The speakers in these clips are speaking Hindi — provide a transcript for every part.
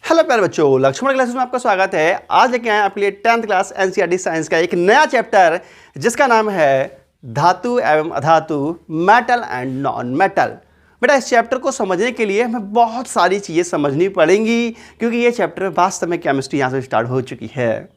हेलो प्यारे बच्चों, लक्ष्मण क्लासेस में आपका स्वागत है। आज लेके आए आपके लिए 10th क्लास एनसीईआरटी साइंस का एक नया चैप्टर जिसका नाम है धातु एवं अधातु, मेटल एंड नॉन मेटल। बेटा इस चैप्टर को समझने के लिए हमें बहुत सारी चीज़ें समझनी पड़ेंगी क्योंकि ये चैप्टर वास्तव में केमिस्ट्री यहाँ से स्टार्ट हो चुकी है।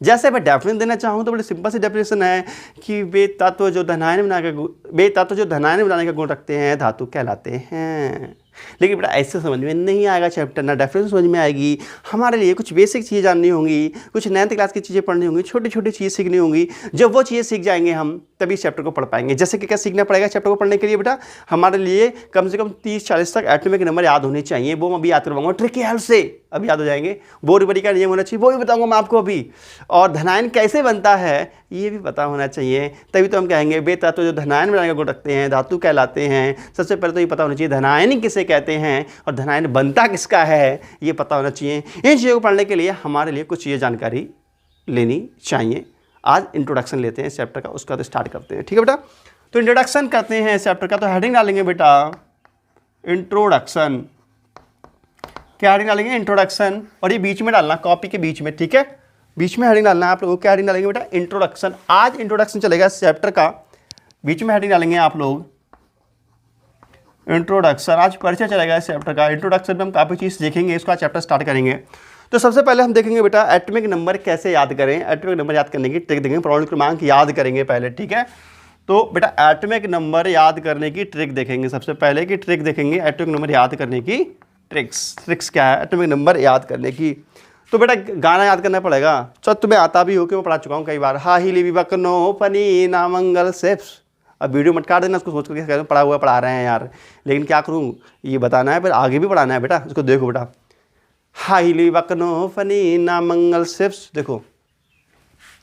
जैसे मैं डेफिनेशन देना चाहूँ तो बड़ी सिंपल सी डेफिनेशन है कि वे तत्व जो धनायन बनाने का गुण रखते हैं धातु कहलाते हैं। लेकिन बेटा ऐसे समझ में नहीं आएगा चैप्टर, ना डेफिनेशन समझ में आएगी। हमारे लिए कुछ बेसिक चीज़ें जाननी होंगी, कुछ 9th क्लास की चीज़ें पढ़नी होंगी, छोटी छोटी चीज़ें सीखनी होंगी। जब वो चीज़ें सीख जाएंगे हम तभी इस चैप्टर को पढ़ पाएंगे। जैसे कि क्या सीखना पड़ेगा चैप्टर को पढ़ने के लिए? बेटा हमारे लिए कम से कम 30-40 तक एटॉमिक नंबर याद होने चाहिए। वो मैं अभी याद करवाऊंगा ट्रिक की हेल्प से, अभी याद हो जाएंगे। बोरीबरी का नियम होना चाहिए, वो भी बताऊंगा मैं आपको अभी। और धनायन कैसे बनता है ये भी पता होना चाहिए, तभी तो हम कहेंगे वे तत्व जो धनायन बनाने का गुण रखते हैं धातु कहलाते हैं। सबसे पहले तो ये पता होना चाहिए धनायन किसे कहते हैं और धनायन बनता किसका है, ये पता होना चाहिए। इन चीज़ों को पढ़ने के लिए हमारे लिए कुछ चीज़ें जानकारी लेनी चाहिए। आज इंट्रोडक्शन लेते हैं इस चैप्टर का, उसका तो स्टार्ट करते हैं। ठीक है बेटा, तो इंट्रोडक्शन करते हैं इस चैप्टर का। तो हेडिंग डालेंगे बेटा इंट्रोडक्शन। क्या हेडिंग डालेंगे? इंट्रोडक्शन। और ये बीच में डालना, कॉपी के बीच में, ठीक है, बीच में हेडिंग डालना है आप लोगों को। क्या हेडिंग डालेंगे बेटा? इंट्रोडक्शन। आज इंट्रोडक्शन चलेगा इस चैप्टर का, बीच में हेडिंग डालेंगे आप लोग इंट्रोडक्शन। आज परिचय चलेगा इस चैप्टर का। इंट्रोडक्शन में हम काफ़ी चीज़ देखेंगे, इसका चैप्टर स्टार्ट करेंगे। तो सबसे पहले हम देखेंगे बेटा एटॉमिक नंबर कैसे याद करें। एटॉमिक नंबर याद करने की ट्रिक देखेंगे, परमाणु क्रमांक याद करेंगे पहले, ठीक है। तो बेटा एटॉमिक नंबर याद करने की ट्रिक देखेंगे सबसे पहले की ट्रिक देखेंगे एटॉमिक नंबर याद करने की ट्रिक्स क्या है एटॉमिक नंबर याद करने की। तो बेटा गाना याद करना पड़ेगा। चल तुम्हें आता भी हो कि मैं पढ़ा चुका हूँ कई बार। हा ही लिबक नो फनी ना मंगल सेप्स। अब वीडियो मत काट देना, उसको सोच करके पढ़ा हुआ पढ़ा रहे हैं यार, लेकिन क्या करूँ ये बताना है, फिर आगे भी पढ़ाना है बेटा। उसको देखो बेटा, हा ही लिबक नो फनी ना मंगल सेप्स। देखो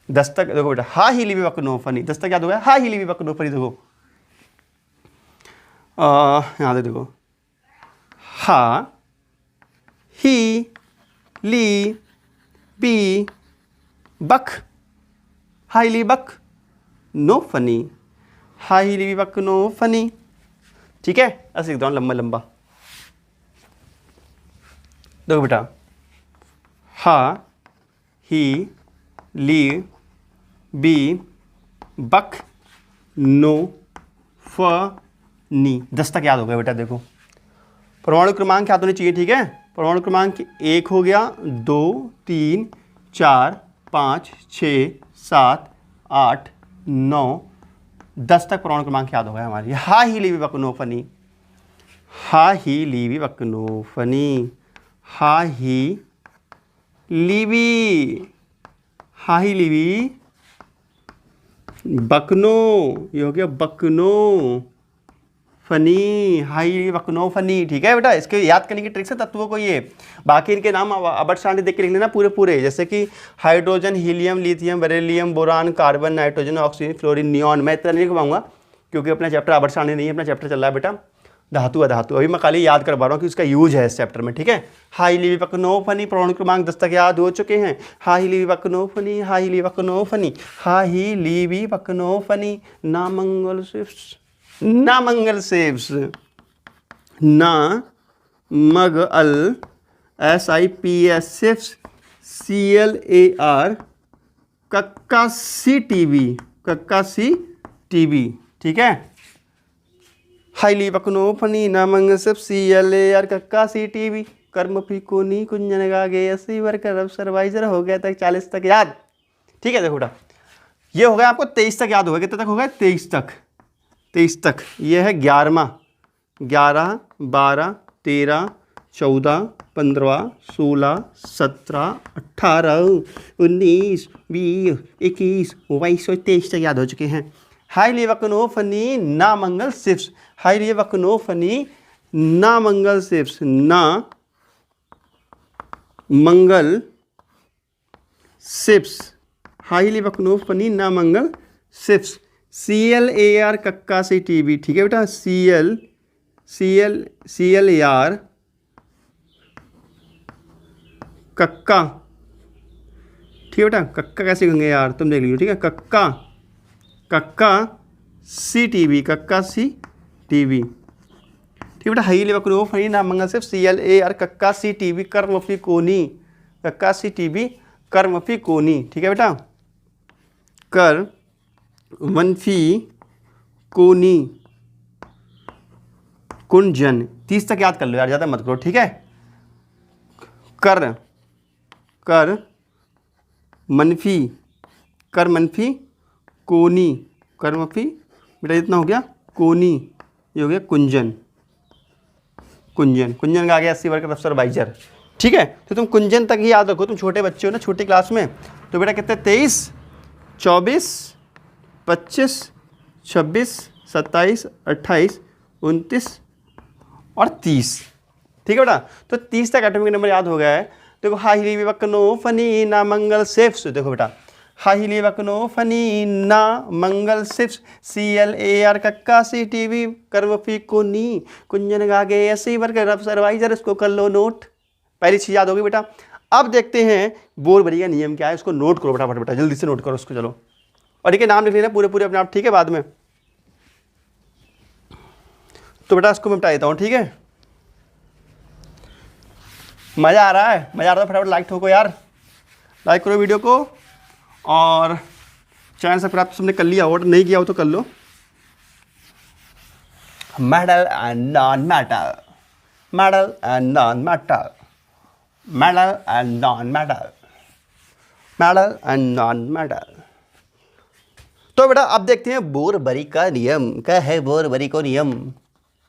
दस्तक, देखो बेटा हा ही लिबक नो फनी, दस्तक याद हो गया। हा ही लिबक नो फनी, देखो यहाँ से देखो, हा ही ली बी बक, हाईली बक नो फनी, हाईली बक नो फनी। ठीक है, ऐसे लिख दो लंबा लंबा। देखो बेटा हा ही ली बी बक नो फनी, दस्तक याद हो गया बेटा। देखो परमाणु क्रमांक याद होने चाहिए, ठीक है। परमाणु क्रमांक 1 हो गया, 2 3 4 5 6 7 8 9 10 तक परमाणु क्रमांक याद हो गया हमारी। हा ही लीवी बकनो फनी, हा ही लीवी बकनो फनी, हा ही लीवी, हा ही लीवी बकनो, ये हो गया बकनो फनी, हाई वकनो फनी। ठीक है बेटा, इसके याद करने की ट्रिक्स है तत्वों को ये। बाकी इनके नाम अबरसानी देख के लिख लेना पूरे पूरे, जैसे कि hydrogen, helium, lithium, beryllium, boron, carbon, nitrogen, oxygen, fluorine, neon. मैं इतना नहीं लिखवाऊंगा क्योंकि अपना चैप्टर अबरसानी नहीं है, अपना चैप्टर चल रहा है बेटा धातु अधातु। अभी मैं खाली याद करवा रहा हूँ कि उसका यूज है इस चैप्टर में, ठीक है। हाई लिवकनो फनी, परमाणु क्रमांक 10 तक याद हो चुके हैं। हाई लिवकनो फनी, हाई लिवकनो फनी, हाई लिवकनो फनी, नामंगल शिफ्ट, ना मंगल सेव्स, ना मग अल SIPS CLAR कक्का सी टीवी, ठीक है। हाईली बकनो फनी ना मंगल सेव्स CLAR कक्का सी टीवी, कर्म फीको नी कुंजन गागे अस्सी वर करब सर्वाइजर हो गया तक 40 तक याद, ठीक है। देखो बेटा ये हो गया आपको 23 तक याद हो गया। कितने तक हो गया? 23 तक। ये है 11वां, 11 12 13 14 15 16 17 18 19 20 21 22 23 तक याद हो चुके हैं। हाई लिवकनो फनी ना मंगल सिप्स, हाई लिवकनो फनी ना मंगल सिप्स, ना मंगल सिप्स, हाई लिवकनो फनी ना मंगल सिप्स, CLAR कक्का सी टीवी, ठीक है बेटा। CLAR कक्का, ठीक है बेटा। कक्का कैसे कहेंगे यार, तुम देख लीजिए, ठीक है। कक्का सी टीवी, कक्का सी टीवी, ठीक है बेटा। हाईली वक्रो फनी नामंगल सिर्फ CLAR कक्का सी टीबी कर्मफी कोनी, कक्का सी टीबी कर्मफी कोनी। ठीक है बेटा, कर वनफी कोनी कुंजन। 30 तक याद कर लो यार, ज़्यादा मत करो। ठीक है, कर कर मनफी, कर मनफी कोनी, कर मनफी बेटा इतना हो गया कोनी, ये हो गया कुंजन, कुंजन कुंजन का आ गया 80 वर्ग का सुपरवाइजर। ठीक है, तो तुम कुंजन तक ही याद रखो, तुम छोटे बच्चे हो ना, छोटी क्लास में। तो बेटा कितने 23, 24, 25, 26, 27, 28, 29 और 30। ठीक है बेटा, तो 30 तक एटॉमिक नंबर याद हो गया है। देखो हाईली वक्नो फनी ना मंगल सिफ्स, देखो बेटा हाईली वक्नो फनी ना मंगल सिफ्स CLAR कक्का सी टीवी कर्वफी कोनी कुंजन गागे ऐसे वर्ग सर्वाइजर, इसको कर लो नोट। पहली चीज याद होगी बेटा। अब देखते हैं बोरबरी का नियम क्या है, इसको नोट करो फटाफट बेटा, जल्दी से नोट करो उसको। चलो, और ठीक है नाम लिख लेना पूरे पूरे अपने आप। ठीक है, बाद में तो बेटा इसको मैं बता देता हूँ। ठीक है, मज़ा आ रहा है, मज़ा आ रहा है, फटाफट लाइक ठोको यार, लाइक करो वीडियो को, और चैनल सब्सक्राइब तुमने कर लिया, और नहीं किया हो तो कर लो। Metal and non metal, metal and non metal, metal and non metal, metal and non metal. तो बेटा अब देखते हैं बोरबरी का नियम क्या है। बोरबरी को नियम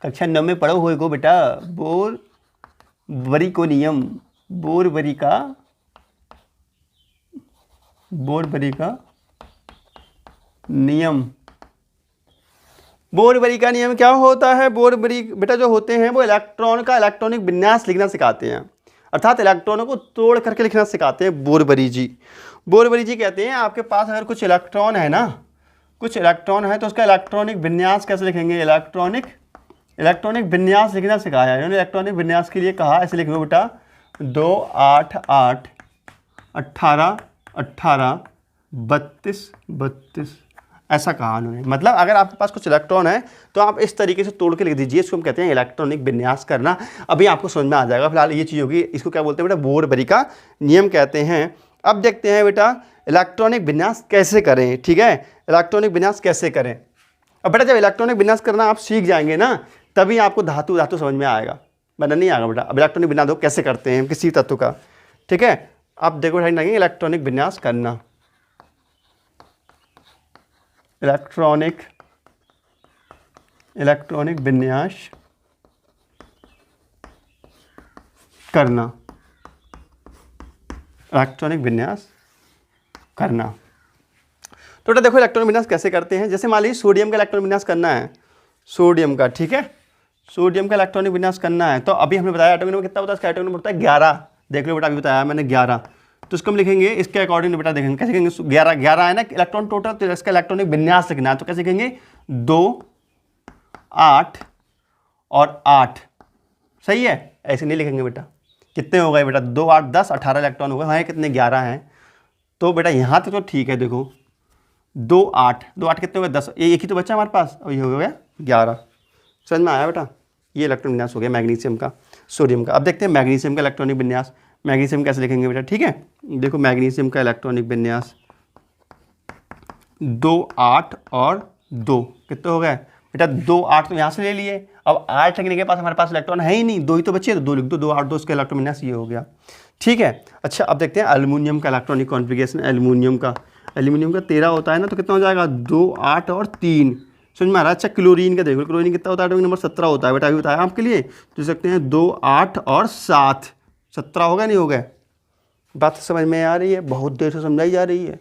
कक्षा 9 में पढ़ो हो बेटा, बोरबरी को नियम, बोरबरी का नियम। बोरबरी का नियम क्या होता है? बोरबरी बेटा जो होते हैं वो इलेक्ट्रॉन का इलेक्ट्रॉनिक विन्यास लिखना सिखाते हैं, अर्थात इलेक्ट्रॉनों को तोड़ करके लिखना सिखाते हैं बोरबरी जी। बोरबरी जी कहते हैं आपके पास अगर कुछ इलेक्ट्रॉन है ना, कुछ इलेक्ट्रॉन है तो उसका इलेक्ट्रॉनिक विन्यास कैसे लिखेंगे? इलेक्ट्रॉनिक विन्यास लिखना सिखाया है इन्होंने। इलेक्ट्रॉनिक विन्यास के लिए कहा ऐसे लिखो बेटा 2 8 8 18 18 32 32 ऐसा कहा उन्होंने। मतलब अगर आपके पास कुछ इलेक्ट्रॉन है तो आप इस तरीके से तोड़ के लिख दीजिए, इसको हम कहते हैं इलेक्ट्रॉनिक विन्यास करना। अभी आपको समझ में आ जाएगा, फिलहाल ये चीज़ होगी। इसको क्या बोलते हैं बेटा? बोरबरी का नियम कहते हैं। अब देखते हैं बेटा इलेक्ट्रॉनिक विन्यास कैसे करें। ठीक है, इलेक्ट्रॉनिक विन्यास कैसे करें। अब बेटा जब इलेक्ट्रॉनिक विन्यास करना आप सीख जाएंगे ना, तभी आपको धातु समझ में आएगा, वरना नहीं आएगा बेटा। अब इलेक्ट्रॉनिक विन्यास देखो कैसे करते हैं किसी तत्व का। ठीक है, अब देखो लगेंगे इलेक्ट्रॉनिक विन्यास करना, इलेक्ट्रॉनिक विन्यास करना, इलेक्ट्रॉनिक विन्यास करना। तो बेटा देखो इलेक्ट्रॉनिक विन्यास कैसे करते हैं। जैसे मान लीजिए सोडियम का इलेक्ट्रॉनिक विन्यास करना है, सोडियम का। ठीक है, सोडियम का इलेक्ट्रॉनिक विन्यास करना है तो अभी हमने बताया एटॉमिक नंबर कितना होता है, इसका एटॉमिक नंबर होता है 11। देख लो बेटा अभी बताया मैंने 11। तो इसको हम लिखेंगे इसके अकॉर्डिंग बेटा, देखेंगे कैसे लिखेंगे। 11 है ना इलेक्ट्रॉन टोटल, तो इसका इलेक्ट्रॉनिक विन्यास लिखना है तो कैसे लिखेंगे 2 8 और 8। सही है, ऐसे नहीं लिखेंगे बेटा। कितने हो गए बेटा? 2 8 10 18 इलेक्ट्रॉन हो गए, हमारे कितने 11 हैं। तो बेटा यहाँ तक तो ठीक है। देखो 2 8 कितने हो गए 10, एक ही तो बच्चा हमारे पास, और ये हो गया 11। समझ में आया बेटा? ये इलेक्ट्रॉनिक विन्यास हो गया मैग्नीशियम का, सोडियम का। अब देखते हैं मैग्नीशियम का इलेक्ट्रॉनिक विन्यास। मैग्नीशियम कैसे लिखेंगे बेटा? ठीक है, देखो मैग्नीशियम का इलेक्ट्रॉनिक विन्यास 2 8 और 2 कितने हो गए बेटा? 2 8 तो यहाँ से ले लिए, अब 8 लिखने के पास हमारे पास इलेक्ट्रॉन है ही नहीं, 2 ही तो बचे, तो 2 लिख दो। 2 8 2 इसका इलेक्ट्रॉनिक विन्यास ये हो गया। ठीक है, अच्छा अब देखते हैं एल्युमिनियम का इलेक्ट्रॉनिक कॉन्फ़िगरेशन। एल्युमिनियम का 13 होता है ना, तो कितना हो जाएगा 2 8 और 3। समझ में आ रहा है? अच्छा क्लोरीन का देखो, क्लोरीन कितना होता है? एटॉमिक नंबर 17 होता है बेटा, अभी बताया आपके लिए। तो सकते हैं 2 8 और 7, 17 हो गया नहीं हो गया? बात समझ में आ रही है? बहुत देर से समझाई जा रही है।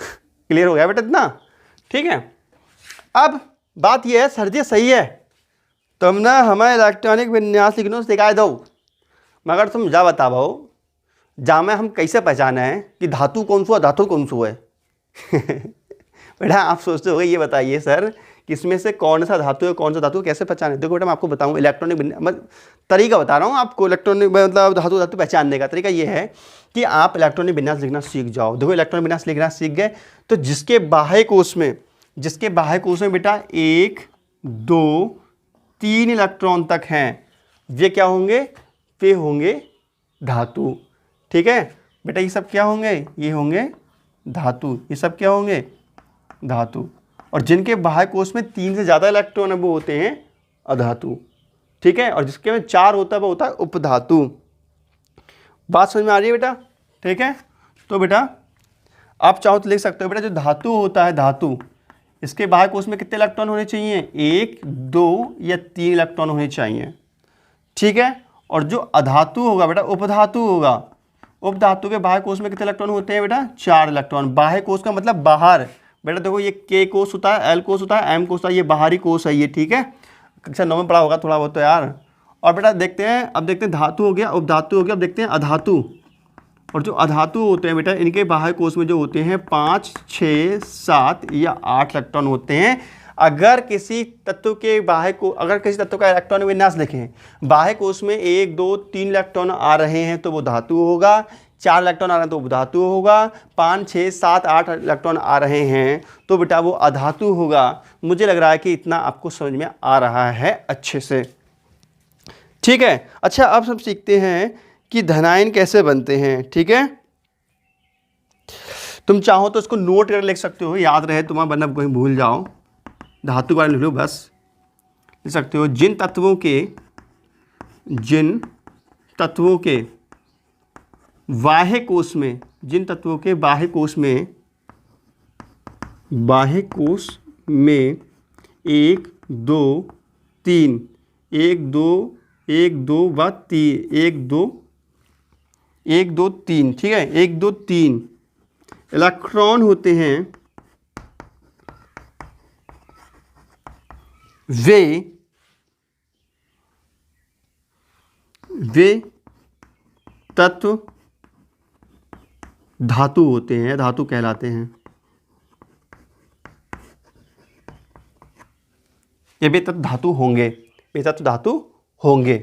क्लियर हो गया बेटा इतना? ठीक है, अब बात यह है सर जी सही है, तुमने हमें इलेक्ट्रॉनिक विन्यास लिखना सिखाए दो, मगर तुम जा बताओ जा में हम कैसे पहचाने हैं कि धातु कौन सा है धातु कौन सा है। बेटा आप सोचते हो ये बताइए सर कि इसमें से कौन सा धातु है कौन सा धातु कैसे पहचाने। देखो बेटा मैं आपको बताऊँ इलेक्ट्रॉनिक तरीका बता रहा हूँ आपको, इलेक्ट्रॉनिक मतलब धातु पहचानने का तरीका ये है कि आप इलेक्ट्रॉनिक विन्यास लिखना सीख जाओ। देखो इलेक्ट्रॉनिक विन्यास लिखना सीख गए तो जिसके बाह्य कोश में बेटा 1 2 3 इलेक्ट्रॉन तक हैं वे क्या होंगे, वे होंगे धातु। ठीक है बेटा, ये सब क्या होंगे, ये होंगे धातु। ये सब क्या होंगे, धातु। और जिनके बाह्य कोश में 3 से ज़्यादा इलेक्ट्रॉन है वो होते हैं अधातु। ठीक है, और जिसके में 4 होता है वो होता है उपधातु। बात समझ में आ रही है बेटा? ठीक है, तो बेटा आप चाहो तो लिख सकते हो बेटा, जो धातु होता है, धातु, इसके बाह्य कोश में कितने इलेक्ट्रॉन होने चाहिए, 1, 2 या 3 इलेक्ट्रॉन होने चाहिए। ठीक है, और जो अधातु होगा बेटा, उपधातु होगा, उपधातु के बाह्य कोश में कितने इलेक्ट्रॉन होते हैं बेटा, 4 इलेक्ट्रॉन। बाह्य कोश का मतलब बाहर। बेटा देखो, ये के कोश होता है, एल कोश होता है, एम कोश होता है, ये बाहरी कोश है ये। ठीक है, कक्षा 9 में पढ़ा होगा थोड़ा बहुत तो यार। और बेटा देखते हैं, अब देखते हैं धातु हो गया, उपधातु हो गया, अब देखते हैं अधातु। और जो अधातु होते हैं बेटा, इनके बाह्य कोश में जो होते हैं 5, 6, 7 या 8 इलेक्ट्रॉन होते हैं। अगर किसी तत्व के बाह्य को, अगर किसी तत्व का इलेक्ट्रॉन विन्यास देखें, बाह्य कोश में 1, 2, 3 इलेक्ट्रॉन आ रहे हैं तो वो धातु होगा, 4 इलेक्ट्रॉन आ रहे हैं तो वो धातु होगा, 5, 6, 7, 8 इलेक्ट्रॉन आ रहे हैं तो बेटा वो अधातु होगा। मुझे लग रहा है कि इतना आपको समझ में आ रहा है अच्छे से। ठीक है, अच्छा अब सब सीखते हैं कि धनायन कैसे बनते हैं। ठीक है, तुम चाहो तो इसको नोट कर लिख सकते हो, याद रहे तुम्हारा, वरना कहीं भूल जाओ। धातु के बारे में लिख लो बस, लिख सकते हो, जिन तत्वों के बाह्य कोश में, जिन तत्वों के बाह्य कोश में 1, 2, 3, 1, 2, 1, 2 व 3, 1, 2, 1, 2, 3, ठीक है, 1, 2, 3 इलेक्ट्रॉन होते हैं, वे तत्व धातु होते हैं, धातु कहलाते हैं। ये वे तत्व धातु होंगे, वे तत्व धातु होंगे,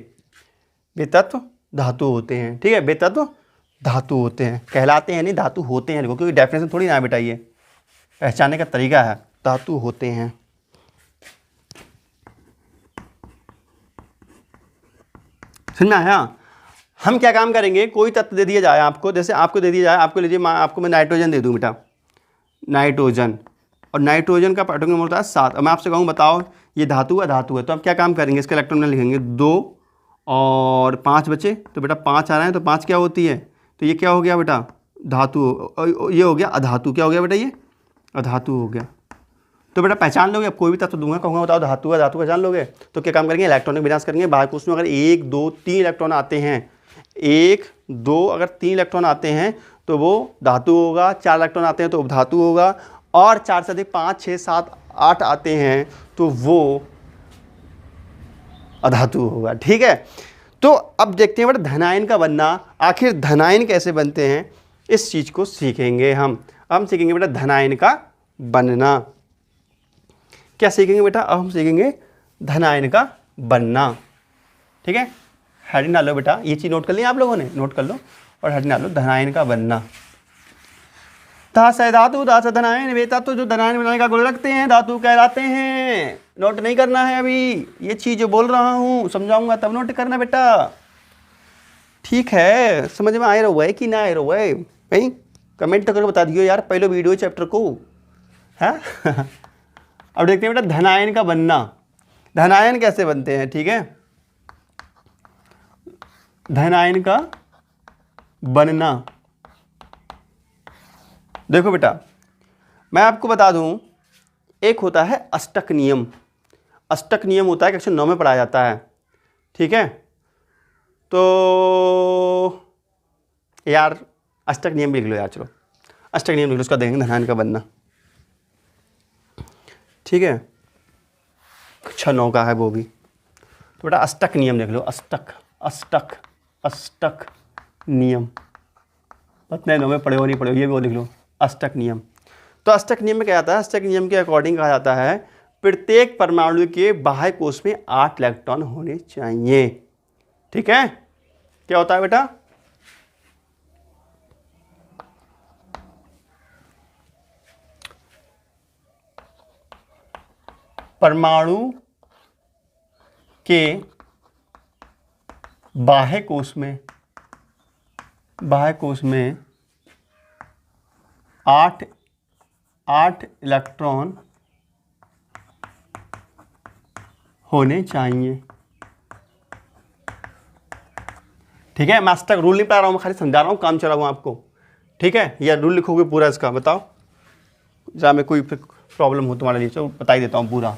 वे तत्व धातु होते हैं। ठीक है, वे तत्व धातु होते हैं, कहलाते हैं नहीं, धातु होते हैं, क्योंकि डेफिनेशन थोड़ी ना बेटा, ये पहचानने का तरीका है, धातु होते हैं। समझ में आया? हम क्या काम करेंगे, कोई तत्व दे दिया जाए आपको, जैसे आपको दे दिया जाए, आपको लीजिए आपको मैं नाइट्रोजन दे दूं बेटा, नाइट्रोजन, और नाइट्रोजन का एटॉमिक नंबर होता है 7। अब मैं आपसे कहूँ बताओ ये धातु है, धातु है, तो आप क्या काम करेंगे, इसका इलेक्ट्रॉन में लिखेंगे 2 और 5 बचे, तो बेटा 5 आ रहे हैं, तो 5 क्या होती है, तो ये क्या हो गया बेटा, धातु, ये हो गया अधातु। क्या हो गया बेटा, ये अधातु हो गया। तो बेटा पहचान लोगे, अब कोई भी तत्व दूंगा, कहूँगा बताओ धातु है, धातु पहचान लोगे, तो क्या काम करेंगे, इलेक्ट्रॉनिक विन्यास करेंगे। बाह्य कोश में अगर 1, 2, 3 इलेक्ट्रॉन आते हैं, 1, 2 अगर 3 इलेक्ट्रॉन आते हैं तो वो धातु होगा, 4 इलेक्ट्रॉन आते हैं तो उपधातु होगा, और 4 से अधिक 5, 6, 7, 8 आते हैं तो वो अधातु होगा। ठीक है, तो अब देखते हैं बेटा धनायन का बनना, आखिर धनायन कैसे बनते हैं, इस चीज को सीखेंगे हम। हम सीखेंगे बेटा धनायन का बनना। क्या सीखेंगे बेटा, अब हम सीखेंगे धनायन का बनना। ठीक है, हेडिंग डालो बेटा, ये चीज नोट कर ली आप लोगों ने, नोट कर लो और हेडिंग डालो धनायन का बनना। धा से धातु, धा से धनायन, वे तत्व जो धनायन बनाने का गुण रखते हैं धातु कहलाते हैं। नोट नहीं करना है अभी, ये चीज जो बोल रहा हूँ समझाऊंगा तब नोट करना बेटा। ठीक है, समझ में आए रहो है कि ना आए रहो है भाई, कमेंट करके बता दियो यार पहले वीडियो चैप्टर को है। अब देखते हैं बेटा धनायन का बनना, धनायन कैसे बनते हैं। ठीक है, धनायन का बनना, देखो बेटा मैं आपको बता दूं, एक होता है अष्टक नियम। अष्टक नियम होता है, कक्षा 9 में पढ़ाया जाता है। ठीक है, तो यार अष्टक नियम भी लिख लो यार, चलो अष्टक नियम लिख लो, उसका देखेंगे धनायन का बनना। ठीक है, कक्षा 9 का है वो भी, तो बेटा अष्टक नियम लिख लो, अष्टक अष्टक अष्टक नियम, पता नहीं 9 में पढ़े हो नहीं पढ़े हो, ये भी वो लिख लो अष्टक नियम। तो अष्टक नियम में क्या आता है, अष्टक नियम के अकॉर्डिंग कहा जाता है प्रत्येक परमाणु के बाह्य कोश में 8 इलेक्ट्रॉन होने चाहिए। ठीक है, क्या होता है बेटा, परमाणु के बाह्य कोश में 8 इलेक्ट्रॉन होने चाहिए। ठीक है, मास्टर रूल नहीं पढ़ा रहा हूं, मैं खाली समझा रहा हूं, काम चला हुआ आपको। ठीक है, या रूल लिखोगे पूरा इसका, बताओ जहाँ में कोई प्रॉब्लम हो तुम्हारे लिए, चलो बता ही देता हूं पूरा।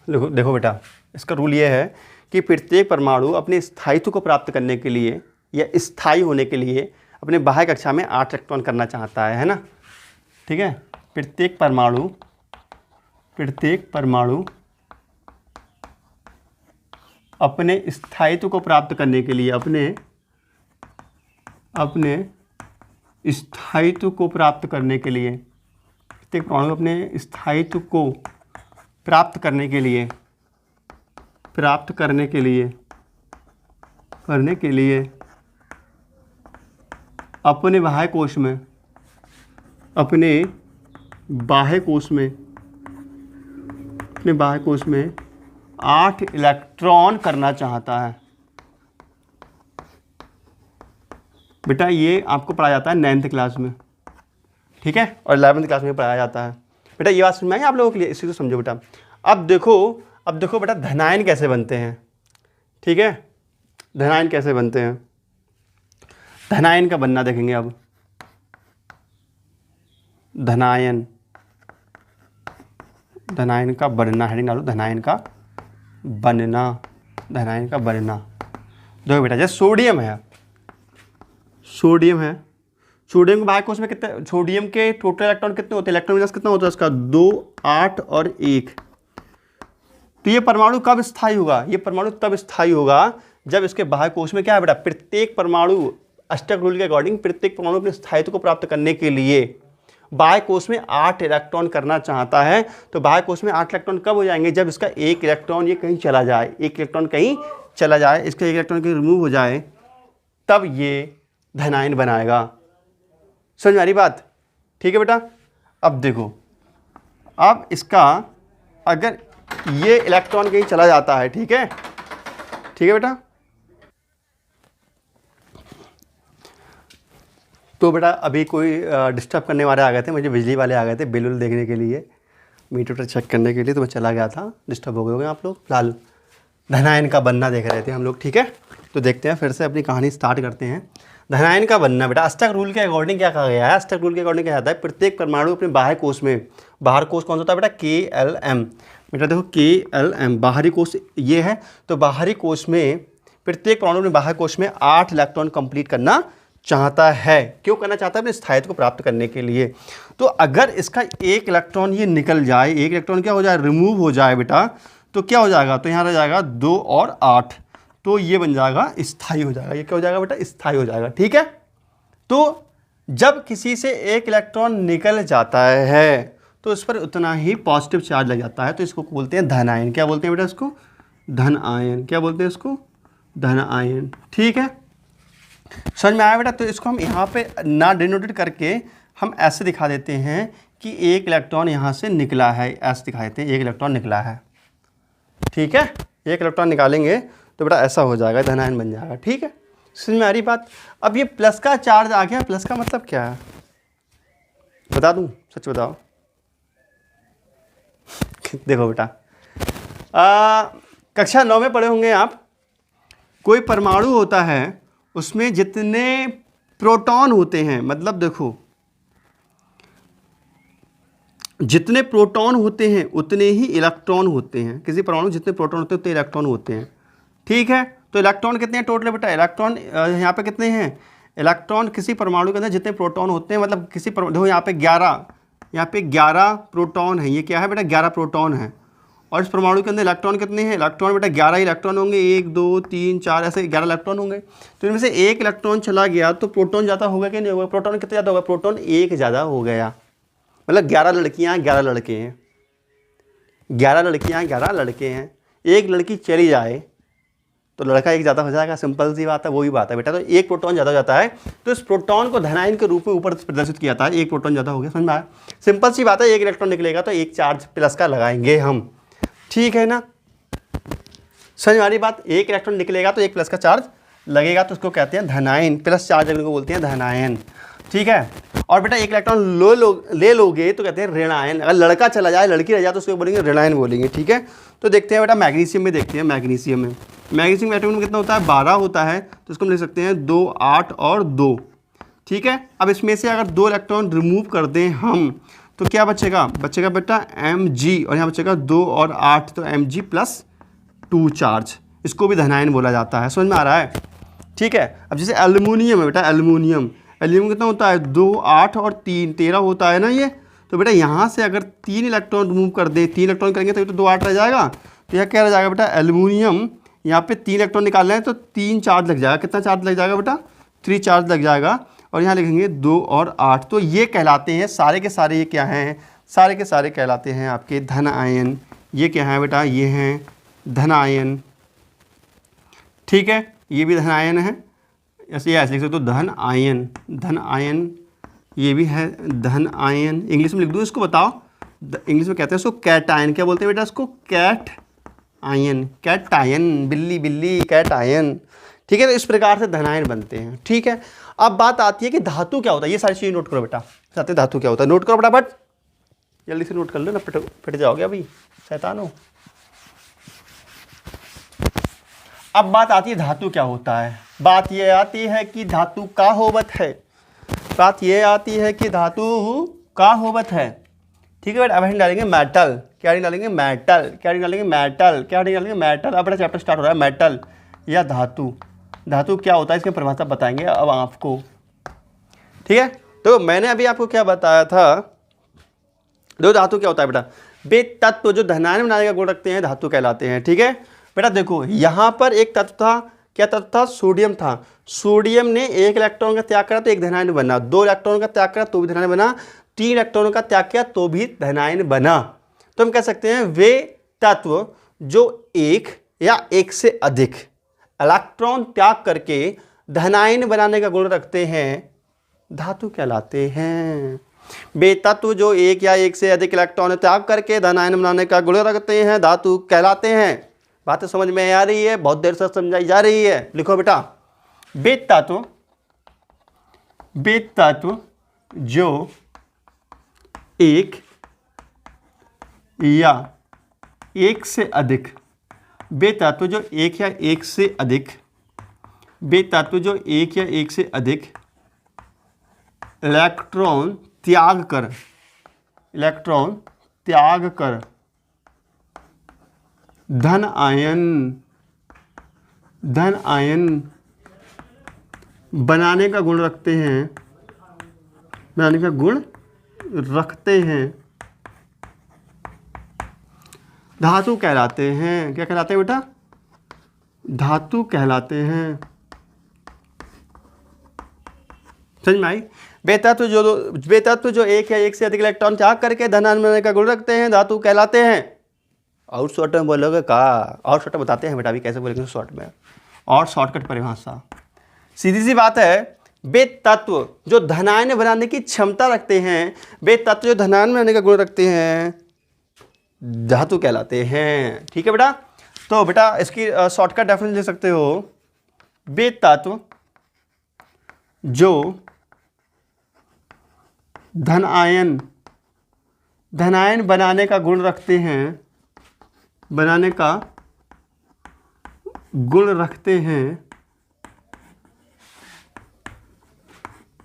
देखो बेटा, इसका रूल ये है कि प्रत्येक परमाणु अपने स्थायित्व को प्राप्त करने के लिए या स्थायी होने के लिए अपने बाह्य कक्षा में 8 इलेक्ट्रॉन करना चाहता है ना। ठीक है, प्रत्येक परमाणु अपने स्थायित्व को प्राप्त करने के लिए अपने स्थायित्व को प्राप्त करने के लिए प्रत्येक परमाणु अपने स्थायित्व को प्राप्त करने के लिए अपने बाह्य कोश में 8 इलेक्ट्रॉन करना चाहता है। बेटा ये आपको पढ़ाया जाता है 9th क्लास में, ठीक है, और 11th क्लास में पढ़ाया जाता है। बेटा ये बात समझ में आई आप लोगों के लिए, इसी को समझो बेटा। अब देखो बेटा धनायन कैसे बनते हैं। ठीक है, धनायन कैसे बनते हैं, धनायन का बनना देखेंगे अब। धनायन का बनना, हेडिंग डालो, धनायन का बनना। देखो बेटा जैसे सोडियम है, सोडियम के बाह्य कोश में कितने, सोडियम के टोटल इलेक्ट्रॉन कितने होते हैं, इलेक्ट्रॉन विन्यास कितना होता है इसका, 2, 8 और 1। तो ये परमाणु कब स्थायी होगा, ये परमाणु तब स्थायी होगा जब इसके बाह्य कोश में क्या है बेटा, प्रत्येक परमाणु अष्टक रूल के अकॉर्डिंग प्रत्येक परमाणु अपने स्थायित्व को प्राप्त करने के लिए बाह्य कोश में 8 इलेक्ट्रॉन करना चाहता है। तो बाह्य कोश में 8 इलेक्ट्रॉन कब हो जाएंगे, जब इसका एक इलेक्ट्रॉन ये कहीं चला जाए, इसका एक इलेक्ट्रॉन कहीं रिमूव हो जाए, तब ये धनायन बनाएगा। समझ में आ रही बात। ठीक है बेटा, अब देखो, अब इसका अगर ये इलेक्ट्रॉन कहीं चला जाता है, ठीक है बेटा, तो बेटा अभी कोई डिस्टर्ब करने वाले आ गए थे, मुझे बिजली वाले आ गए थे बिल देखने के लिए, मीटर चेक करने के लिए, तो मैं चला गया था, डिस्टर्ब हो गए होंगे आप लोग। फिलहाल धनायन का बनना देख रहे थे हम लोग। ठीक है, तो देखते हैं, फिर से अपनी कहानी स्टार्ट करते हैं। धनायन का बनना बेटा अष्टक रूल के अकॉर्डिंग क्या कहा गया है, अष्टक रूल के अकॉर्डिंग क्या जाता है, प्रत्येक परमाणु अपने बाह्य कोश में, बाहर कोश कौन सा होता है बेटा, KLM। बेटा देखो KLM बाहरी कोश ये है, तो बाहरी कोश में प्रत्येक परमाणु अपने बाह्य कोश में 8 इलेक्ट्रॉन कंप्लीट करना चाहता है। क्यों करना चाहता है, अपने स्थायित्व को प्राप्त करने के लिए। तो अगर इसका एक इलेक्ट्रॉन ये निकल जाए, एक इलेक्ट्रॉन क्या हो जाए, रिमूव हो जाए बेटा, तो क्या हो जाएगा, तो यहाँ रह जाएगा 2 और 8, तो ये बन जाएगा स्थायी हो जाएगा। ये क्या हो जाएगा बेटा, स्थायी हो जाएगा। ठीक है, तो जब किसी से एक इलेक्ट्रॉन निकल जाता है तो इस पर उतना ही पॉजिटिव चार्ज लग जाता है, तो इसको बोलते हैं धन आयन। क्या बोलते हैं बेटा इसको, धन आयन। क्या बोलते हैं इसको, धन आयन। ठीक है, समझ में आया बेटा। तो इसको हम यहाँ पे ना डिनोटेड करके हम ऐसे दिखा देते हैं कि एक इलेक्ट्रॉन यहाँ से निकला है, ऐसे दिखा देते हैं एक इलेक्ट्रॉन निकला है। ठीक है, एक इलेक्ट्रॉन निकालेंगे तो बेटा ऐसा हो जाएगा, धन आयन बन जाएगा। ठीक है, समझ में आ रही बात। अब ये प्लस का चार्ज आ गया, प्लस का मतलब क्या है बता दूं, सच बताओ। देखो बेटा कक्षा 9 में पढ़े होंगे आप, कोई परमाणु होता है उसमें जितने प्रोटॉन होते हैं, मतलब देखो जितने प्रोटॉन होते हैं उतने ही इलेक्ट्रॉन होते हैं। किसी परमाणु जितने प्रोटॉन होते हैं उतने इलेक्ट्रॉन होते हैं। ठीक है, तो इलेक्ट्रॉन कितने हैं टोटल बेटा, इलेक्ट्रॉन यहाँ पे कितने हैं, इलेक्ट्रॉन किसी परमाणु के अंदर जितने प्रोटॉन होते हैं, मतलब किसी देखो यहाँ पे 11 प्रोटॉन है। ये क्या है बेटा, 11 प्रोटॉन है। और इस परमाणु के अंदर इलेक्ट्रॉन कितने हैं, इलेक्ट्रॉन बेटा 11 इलेक्ट्रॉन होंगे, 1 2 3 4 ऐसे 11 इलेक्ट्रॉन होंगे। तो इनमें से एक इलेक्ट्रॉन चला गया तो प्रोटॉन ज़्यादा होगा कि नहीं होगा, प्रोटॉन कितना ज़्यादा होगा, प्रोटॉन 1 ज़्यादा हो गया। मतलब 11 लड़कियाँ 11 लड़के हैं, 11 लड़कियाँ 11 लड़के हैं। एक लड़की चली जाए तो लड़का एक ज़्यादा हो जाएगा, सिंपल सी बात है, वही बात है बेटा। तो एक प्रोटॉन ज़्यादा हो जाता है तो इस प्रोटॉन को धनायन के रूप में ऊपर प्रदर्शित किया जाता है। एक प्रोटॉन ज़्यादा हो गया, समझ में आया? सिंपल सी बात है, एक इलेक्ट्रॉन निकलेगा तो एक चार्ज प्लस का लगाएंगे हम, ठीक है ना? समझ में आ रही बात? एक इलेक्ट्रॉन निकलेगा तो एक प्लस का चार्ज लगेगा, तो उसको कहते हैं धनायन, प्लस चार्ज लगने को बोलते हैं धनायन, ठीक है। और बेटा एक इलेक्ट्रॉन ले लोगे तो कहते हैं ऋणायन। अगर लड़का चला जाए लड़की रह जाए तो उसको बोलेंगे ऋणायन बोलेंगे, ठीक है। तो देखते हैं बेटा मैग्नीशियम में, देखते हैं मैग्नीशियम एटॉमिक में कितना होता है, 12 होता है, तो इसको हम लिख सकते हैं 2, 8 और 2, ठीक है। अब इसमें से अगर 2 इलेक्ट्रॉन रिमूव कर दें हम तो क्या बचेगा, बचेगा बेटा Mg, और यहाँ बचेगा 2 और 8, तो Mg+2 चार्ज, इसको भी धनायन बोला जाता है। समझ में आ रहा है, ठीक है। अब जैसे एल्युमिनियम है बेटा, एल्युमिनियम कितना होता है, 2, 8 और 3, 13 होता है ना ये। तो बेटा यहाँ से अगर 3 इलेक्ट्रॉन रिमूव कर दें, 3 इलेक्ट्रॉन करेंगे तो 2, 8 रह जाएगा। तो यह क्या रह जाएगा बेटा, एल्युमिनियम, यहाँ पे 3 इलेक्ट्रॉन निकाल रहे हैं तो 3 चार्ज लग जाएगा। कितना चार्ज लग जाएगा बेटा, 3 चार्ज लग जाएगा। और यहाँ लिखेंगे 2 और 8, तो ये कहलाते हैं सारे के सारे, ये क्या हैं, सारे के सारे कहलाते हैं आपके धन आयन। ये क्या है बेटा, ये हैं धन आयन, ठीक है। ये भी धन आयन है, ऐसे लिख सकते हो धन आयन, धन आयन, ये भी है धन आयन। इंग्लिश में लिख दूँ इसको, बताओ इंग्लिश में कहते हैं इसको कैट आयन। क्या बोलते हैं बेटा इसको, कैट आयन, कैट आयन, बिल्ली बिल्ली, कैट आयन, ठीक है। तो इस प्रकार से धनायन बनते हैं, ठीक है। अब बात आती है कि धातु क्या होता है, ये सारी चीज़ें नोट करो बेटा। चाहते हैं धातु क्या होता है, नोट करो फटाफट, जल्दी से नोट कर लो ना, पिट जाओगे अभी, शैतान हो। अब बात आती है धातु क्या होता है। बात ये आती है कि धातु का होवत है, बात ये आती है कि धातु का होवत है, ठीक है बेटा। अब हम डालेंगे मेटल, क्या डालेंगे, मेटल, क्या डालेंगे, मेटल, क्या डालेंगे, मेटल। अब बेटा चैप्टर स्टार्ट हो रहा है, मेटल या धातु। धातु क्या होता है इसकी परिभाषा बताएंगे अब आपको, ठीक है। तो मैंने अभी आपको क्या बताया था, दो धातु क्या होता है बेटा, वे तत्व जो धनायन बनाने का गुण रखते हैं धातु कहलाते हैं, ठीक है बेटा। देखो यहाँ पर एक तत्व था, क्या तत्व था, सोडियम था। सोडियम ने 1 इलेक्ट्रॉन का त्याग करा तो एक धनायन बना, 2 इलेक्ट्रॉन का त्याग करा तो भी धनायन बना, 3 इलेक्ट्रॉनों का त्याग किया तो भी धनायन बना। तो हम कह सकते हैं वे तत्व जो एक या एक से अधिक इलेक्ट्रॉन त्याग करके धनायन बनाने का गुण रखते हैं धातु कहलाते हैं। वे तत्व जो एक या एक से अधिक इलेक्ट्रॉन त्याग करके धनायन बनाने का गुण रखते हैं धातु कहलाते हैं। बात समझ में आ रही है, बहुत देर से समझाई जा रही है। लिखो बेटा, वे तत्व जो एक या एक से अधिक, वे तत्व जो एक या एक से अधिक, वे तत्व जो एक या एक से अधिक इलेक्ट्रॉन त्याग कर धन आयन बनाने का गुण रखते हैं, धातु कहलाते हैं। क्या कहलाते हैं बेटा, धातु कहलाते हैं। समझ में आई? वे तत्व जो एक या एक से अधिक इलेक्ट्रॉन त्याग करके धनायन बनाने का गुण रखते हैं धातु कहलाते हैं। और शॉर्ट में बोलोगे का, और शॉर्ट बताते हैं बेटा, अभी कैसे बोलेंगे शॉर्ट में, और शॉर्टकट परिभाषा सीधी सी बात है। वे तत्व जो धनायन बनाने की क्षमता रखते हैं, वे तत्व जो धनायन बनाने का गुण रखते हैं धातु कहलाते हैं, ठीक है बेटा। तो बेटा इसकी शॉर्टकट डेफिनेशन ले सकते हो, वे तत्व जो धनायन बनाने का गुण रखते हैं,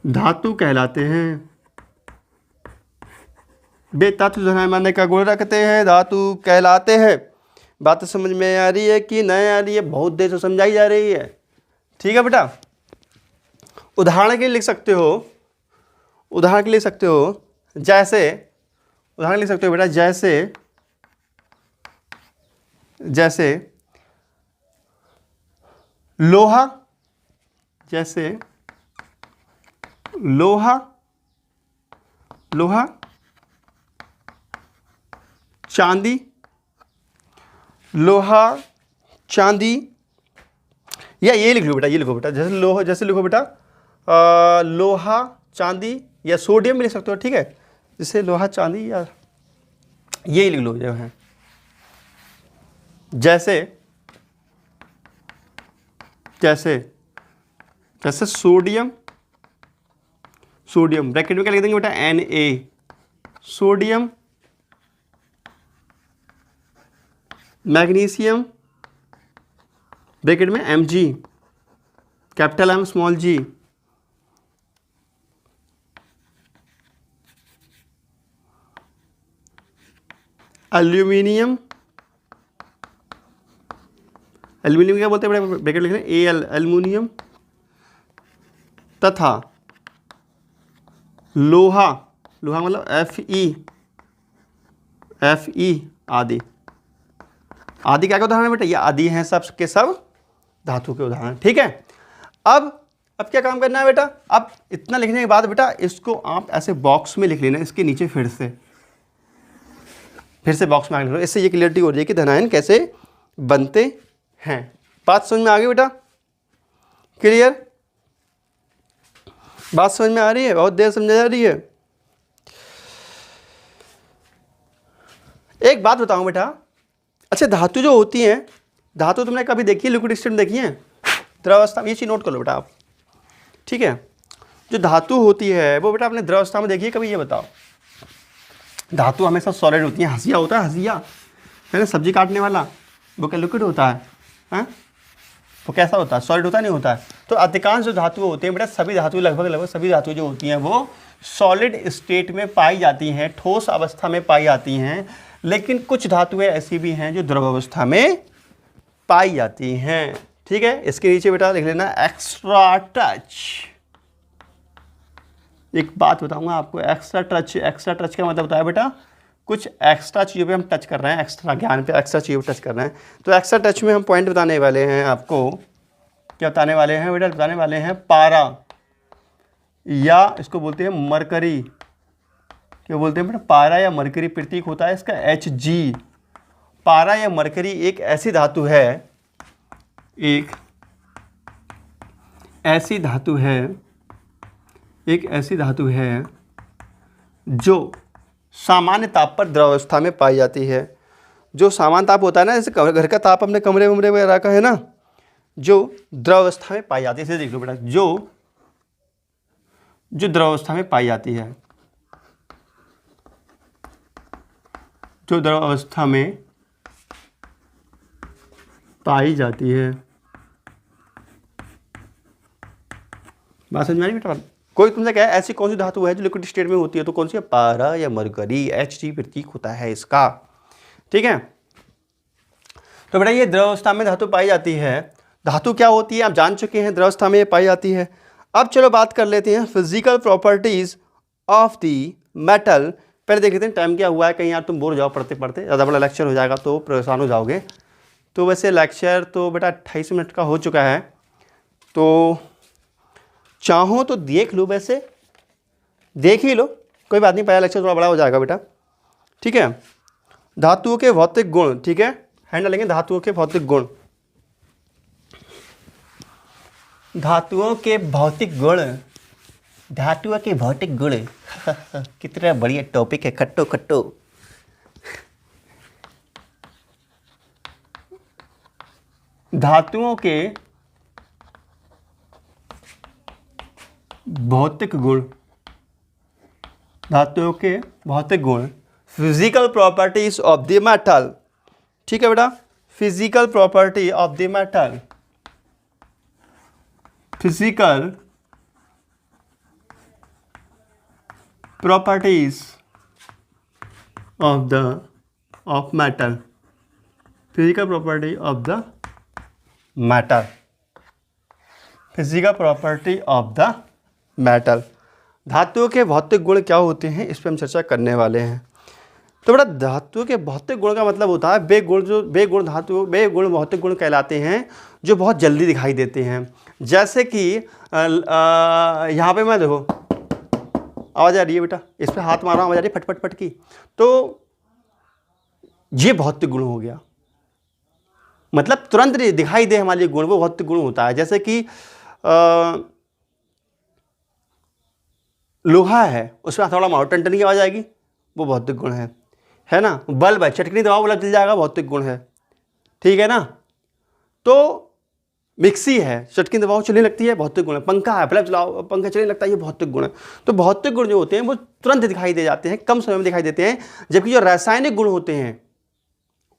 धातु कहलाते हैं। वे तत्व धनायन बनाने का गुण रखते हैं धातु कहलाते हैं। बात समझ में आ रही है कि नहीं आ रही है, बहुत देर से समझाई जा रही है, ठीक है बेटा। उदाहरण के लिए लिख सकते हो, जैसे उदाहरण लिख सकते हो बेटा, जैसे लोहा, चांदी, या ये लिख लो बेटा, ये लिखो बेटा, जैसे लोहा, जैसे लिखो बेटा लोहा चांदी या सोडियम भी लिख सकते हो, ठीक है, जैसे लोहा चांदी या ये लिख लो जो है, जैसे जैसे जैसे सोडियम, सोडियम ब्रैकेट में क्या लिख देंगे बेटा, Na, सोडियम, मैग्नीशियम ब्रैकेट में Mg, capital M small g, aluminium, aluminium क्या बोलते हैं बेटा, ब्रैकेट लिख रहे हैं Al, एल्यूमिनियम, तथा लोहा, लोहा मतलब Fe आदि, आदि क्या का उदाहरण है बेटा, ये आदि हैं सब के सब धातु के उदाहरण, ठीक है। अब क्या काम करना है बेटा, अब इतना लिखने के बाद बेटा इसको आप ऐसे बॉक्स में लिख लेना, इसके नीचे फिर से बॉक्स में आगे लिख लो, इससे ये क्लियरिटी हो जाएगी कि धनायन कैसे बनते हैं। बात समझ में आ गई बेटा, क्लियर, बात समझ में आ रही है, बहुत देर समझा जा रही है। एक बात बताऊं बेटा, अच्छा धातु जो होती हैं, धातु तुमने कभी देखी है, लिक्विड स्टेट में देखी है, द्रवावस्था में, ये चीज़ नोट कर लो बेटा आप, ठीक है। जो धातु होती है वो बेटा आपने द्रवावस्था में देखी है कभी, ये बताओ। धातु हमेशा सॉलिड होती है, हंसिया होता है, हंसिया है ना, सब्जी काटने वाला, वो क्या लिक्विड होता है, वो कैसा होता है, सॉलिड होता नहीं होता है। तो अधिकांश जो धातुएं होती हैं बेटा, सभी धातुएं लगभग सभी धातुएं जो होती हैं वो सॉलिड स्टेट में पाई जाती हैं, ठोस अवस्था में पाई जाती हैं, लेकिन कुछ धातुएं ऐसी भी हैं जो द्रव अवस्था में पाई जाती हैं, ठीक है। इसके नीचे बेटा लिख लेना एक्स्ट्रा टच। एक बात बताऊंगा आपको, एक्स्ट्रा टच का मतलब होता है बेटा कुछ एक्स्ट्रा चीज़ों पे हम टच कर रहे हैं, एक्स्ट्रा ज्ञान पे एक्स्ट्रा चीज़ों पे टच कर रहे हैं। तो एक्स्ट्रा टच में हम पॉइंट बताने वाले हैं आपको, क्या बताने वाले हैं बेटा, बताने वाले हैं पारा, या इसको बोलते हैं मरकरी, क्या बोलते हैं बेटा, पारा या मरकरी प्रतीक होता है इसका Hg। पारा या मरकरी एक ऐसी धातु है, एक ऐसी धातु है जो सामान्य ताप पर द्रवावस्था में पाई जाती है। जो सामान्य ताप होता है ना, जैसे घर का ताप अपने कमरे वमरे वगैरह का है ना, जो द्रवावस्था में पाई जाती है, इसे देख लो बेटा, जो द्रवावस्था में पाई जाती है, जो द्रवावस्था में पाई जाती है। बात समझ में आ रही बेटा? कोई तुमसे कहे ऐसी कौन सी धातु है जो लिक्विड स्टेट में होती है, तो कौन सी है, पारा या मरकरी, Hg प्रतीक होता है इसका, ठीक है। तो बेटा ये द्रवावस्था में धातु पाई जाती है। धातु क्या होती है आप जान चुके हैं, द्रवावस्था में पाई जाती है। अब चलो बात कर लेते हैं physical properties of the metal. पहले देख लेते हैं टाइम क्या हुआ है, कहीं यार तुम बोर हो जाओ पढ़ते पढ़ते, ज़्यादा बड़ा लेक्चर हो जाएगा तो परेशान हो जाओगे। तो वैसे लेक्चर तो बेटा 28 मिनट का हो चुका है, तो चाहो तो देख लो, वैसे देख ही लो, कोई बात नहीं, पहला लेक्चर थोड़ा बड़ा हो जाएगा बेटा, ठीक है। धातुओं के भौतिक गुण, ठीक है, हैंडल लेंगे धातुओं के भौतिक गुण, धातुओं के भौतिक गुण, धातुओं के भौतिक गुण कितना बढ़िया टॉपिक है, खट्टो खट्टो। धातुओं के भौतिक गुण, धातुओं के भौतिक गुण, physical properties of the metal, ठीक है बेटा, physical property of the metal, physical properties of metal, physical property of the metal, physical property of the metal. धातुओं के भौतिक गुण क्या होते हैं, इस पर हम चर्चा करने वाले हैं। तो बेटा धातुओं के भौतिक गुण का मतलब होता है वे गुण भौतिक गुण कहलाते हैं जो बहुत जल्दी दिखाई देते हैं। जैसे कि यहाँ पे मैं देखो आवाज़ आ रही है बेटा, इस पर हाथ मारा आवाज़ आ रही है फट फट फट की, तो ये भौतिक गुण हो गया। मतलब तुरंत दिखाई दे हमारे लिए गुण, वो भौतिक गुण होता है। जैसे कि लोहा है, उसमें थोड़ा मारो टन टन की आवाज़ आएगी, वो भौतिक गुण है ना। बल्ब है, चटकनी दबाओ बल्ब जल जाएगा, भौतिक गुण है, ठीक है ना। तो मिक्सी है, चटकी दबाओ चलने लगती है, भौतिक गुण है। पंखा है, बल्ब चलाओ पंखा चलने लगता है, ये भौतिक गुण है। तो भौतिक गुण जो होते हैं वो तुरंत दिखाई दे जाते हैं, कम समय में दिखाई देते हैं, जबकि जो रासायनिक गुण होते हैं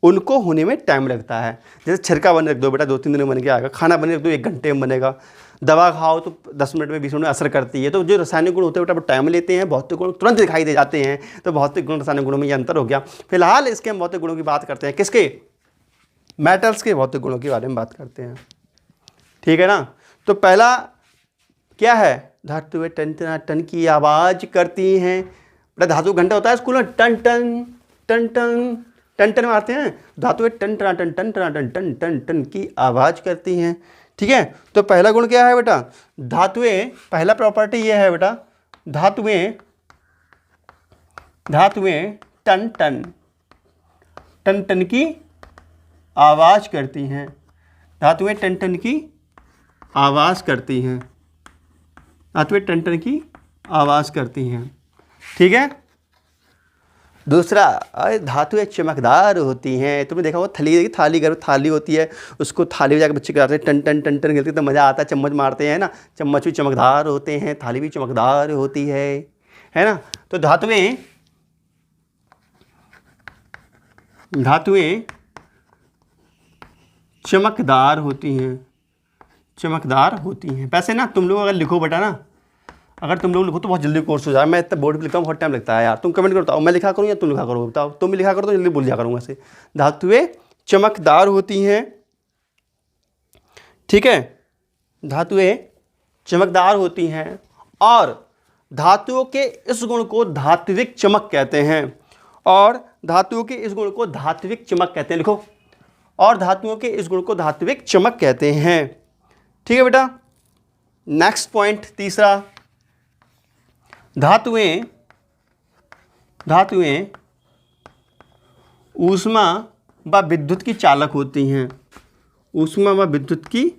उनको होने में टाइम लगता है। जैसे छिड़का बने रख दो बेटा, 2-3 दिन में बन के आएगा। खाना बने रख दो, 1 घंटे में बनेगा। दवा खाओ तो 10 मिनट में 20 मिनट में असर करती है। तो जो रासायनिक गुण होते हैं बेटा वो टाइम लेते हैं, भौतिक गुण तुरंत दिखाई दे जाते हैं। तो भौतिक गुण रासायनिक गुणों में ये अंतर हो गया। फिलहाल इसके हम भौतिक गुणों की बात करते हैं, किसके, मेटल्स के भौतिक गुणों के बारे में बात करते हैं, ठीक है ना। तो पहला क्या है, धातुएं टन टन टन की आवाज़ करती हैं। बेटा धातु घंटा होता है स्कूल में, टन टन टन टन टन टन मारते हैं, धातुएं टन टन टन टन टन टन टन टन टन की आवाज़ करती हैं, ठीक है। तो पहला गुण क्या है बेटा, धातुएं, पहला प्रॉपर्टी ये है बेटा, धातुएं टन टन टन टन की आवाज़ करती हैं। धातुएं टन टन की आवाज़ करती हैं, धातुएं टन टन की आवाज़ करती हैं, ठीक है। दूसरा, धातुएं चमकदार होती हैं। तुमने देखा वो थाली घर में थाली होती है, उसको थाली में जाकर बच्चे कराते हैं, टन टन टन टन खेलते तो मज़ा आता है, चम्मच मारते हैं ना, चम्मच भी चमकदार होते हैं, थाली भी चमकदार होती है ना। तो धातुएं चमकदार होती हैं, वैसे ना तुम लोग अगर लिखो बेटा ना, अगर तुम लोग लिखो तो बहुत जल्दी कोर्स हो जाए। मैं इतना बोर्ड पे लिखता हूँ, बहुत टाइम लगता है यार। तुम कमेंट करो, मैं लिखा करूँ या तुम लिखा करो, बताओ। तुम भी लिखा करो तो जल्दी भूल जा करूँगा ऐसे। धातुएं चमकदार होती हैं, ठीक है, धातुएं चमकदार होती हैं, और धातुओं के इस गुण को धात्विक चमक कहते हैं, और धातुओं के इस गुण को धात्विक चमक कहते हैं। लिखो, और धातुओं के इस गुण को धात्विक चमक कहते हैं, ठीक है बेटा। नेक्स्ट पॉइंट, तीसरा, धातुएं ऊष्मा व विद्युत की चालक होती हैं, ऊष्मा व विद्युत की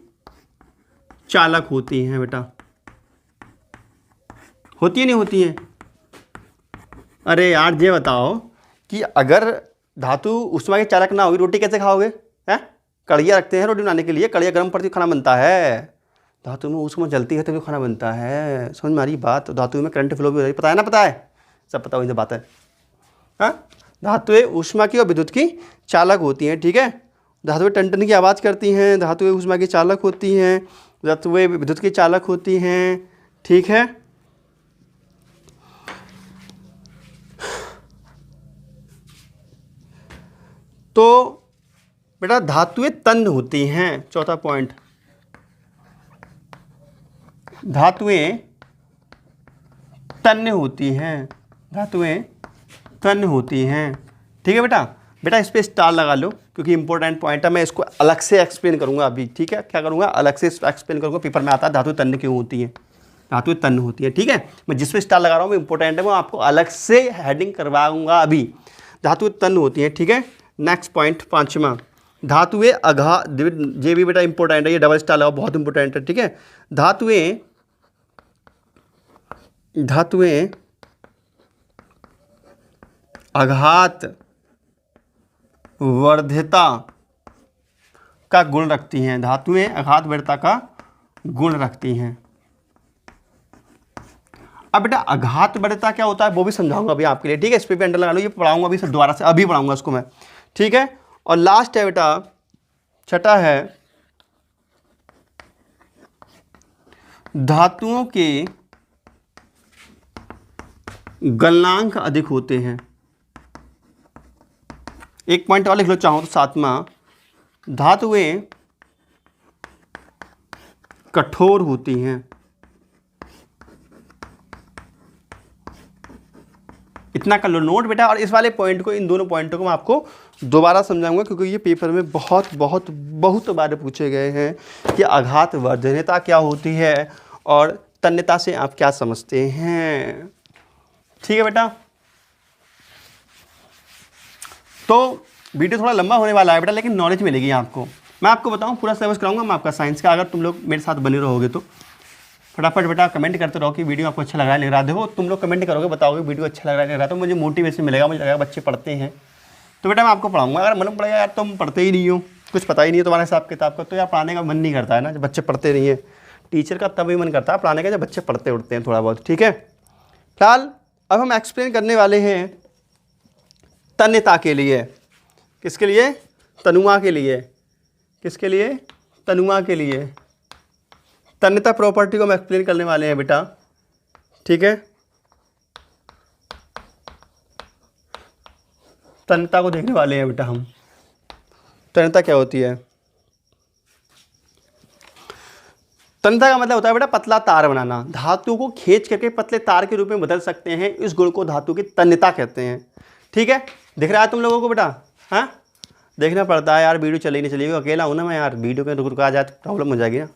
चालक होती हैं बेटा। होती है नहीं होती हैं? अरे यार ये बताओ कि अगर धातु ऊष्मा के चालक ना होगी, रोटी कैसे खाओगे, हैं? कढ़िया रखते हैं रोटी बनाने के लिए, कढ़िया गर्म पड़ती खाना बनता है। धातु में ऊष्मा जलती है तभी खाना बनता है, समझ में आ रही बात। धातु में करंट फ्लो भी हो रही है, पता है ना, पता है, सब पता हुई बात है। हाँ, धातुएं ऊष्मा की और विद्युत की चालक होती हैं, ठीक है। धातुएं टन टन की आवाज़ करती हैं, धातुएं ऊष्मा की चालक होती हैं, धातुएं विद्युत की चालक होती हैं, ठीक है। तो बेटा धातुएं तन्य होती हैं, चौथा पॉइंट, धातुएं तन्य होती हैं, धातुएं तन्य होती हैं, ठीक है बेटा। बेटा इस पर स्टार लगा लो क्योंकि इंपॉर्टेंट पॉइंट है, मैं इसको अलग से एक्सप्लेन करूंगा अभी, ठीक है। क्या करूंगा, अलग से एक्सप्लेन करूंगा, पेपर में आता है धातु तन्य क्यों होती है, धातुएं तन्य होती है, ठीक है। मैं जिस पे स्टार लगा रहा हूँ वो इंपॉर्टेंट है, वो आपको अलग से हेडिंग करवाऊंगा अभी। धातुएं तन्य होती हैं, ठीक है। नेक्स्ट पॉइंट, पांचवा, धातुएं आघात, ये भी बेटा इंपॉर्टेंट है, ये डबल स्टार लगाओ, बहुत इंपॉर्टेंट है, ठीक है। धातुएं आघात वर्ध्यता का गुण रखती हैं, धातुएं आघात वर्ध्यता का गुण रखती हैं। अब बेटा आघात वर्ध्यता क्या होता है वो भी समझाऊंगा अभी आपके लिए, ठीक है। इस पे भी अंडर लगा लो, ये पढ़ाऊंगा अभी दोबारा से, अभी पढ़ाऊंगा इसको मैं, ठीक है। और लास्ट है बेटा, छठा है, धातुओं के गलनांक अधिक होते हैं। एक पॉइंट और लिख लो चाहो तो, सातवां, धातुएं कठोर होती हैं। इतना कर लो नोट बेटा। और इस वाले पॉइंट को, इन दोनों पॉइंटों को मैं आपको दोबारा समझाऊंगा क्योंकि ये पेपर में बहुत बहुत बहुत बार पूछे गए हैं कि आघात वर्धनता क्या होती है और तन्यता से आप क्या समझते हैं, ठीक है बेटा। तो वीडियो थोड़ा लंबा होने वाला है बेटा, लेकिन नॉलेज मिलेगी आपको, मैं आपको बताऊं पूरा सिलेबस कराऊंगा मैं आपका साइंस का, अगर तुम लोग मेरे साथ बने रहोगे तो। फटाफट बेटा कमेंट करते रहो कि वीडियो आपको अच्छा लग रहा है, नहीं रहा। देखो तुम लोग कमेंट करोगे, बताओगे वीडियो अच्छा लग रहा है नहीं रहा, तो मुझे मोटिवेशन मिलेगा, मुझे लगेगा बच्चे पढ़ते हैं तो बेटा मैं आपको पढ़ाऊंगा। अगर मन पड़ेगा यार तुम पढ़ते ही नहीं हो, कुछ पता ही नहीं है तुम्हारे हिसाब किताब का, तो यार पढ़ाने का मन नहीं करता है ना, जब बच्चे पढ़ते नहीं है। टीचर का तभी मन करता है पढ़ाने का जब बच्चे पढ़ते उठते हैं थोड़ा बहुत, ठीक है। फिलहाल अब हम एक्सप्लेन करने वाले हैं तन्यता के लिए। किसके लिए? तनुआ के लिए। किसके लिए? तनुआ के लिए। तन्यता प्रॉपर्टी को हम एक्सप्लेन करने वाले हैं बेटा, ठीक है। तन्यता को देखने वाले हैं बेटा हम। तन्यता क्या होती है? तन्यता का मतलब होता है बेटा पतला तार बनाना। धातु को खींच करके पतले तार के रूप में बदल सकते हैं, इस गुण को धातु की तन्यता कहते हैं, ठीक है। दिख रहा है तुम लोगों को बेटा? हाँ, देखना पड़ता है यार, वीडियो चली नहीं चलेगी, अकेला हूँ ना मैं यार, वीडियो में रुक आ जाए तो प्रॉब्लम हो जाएगी ना।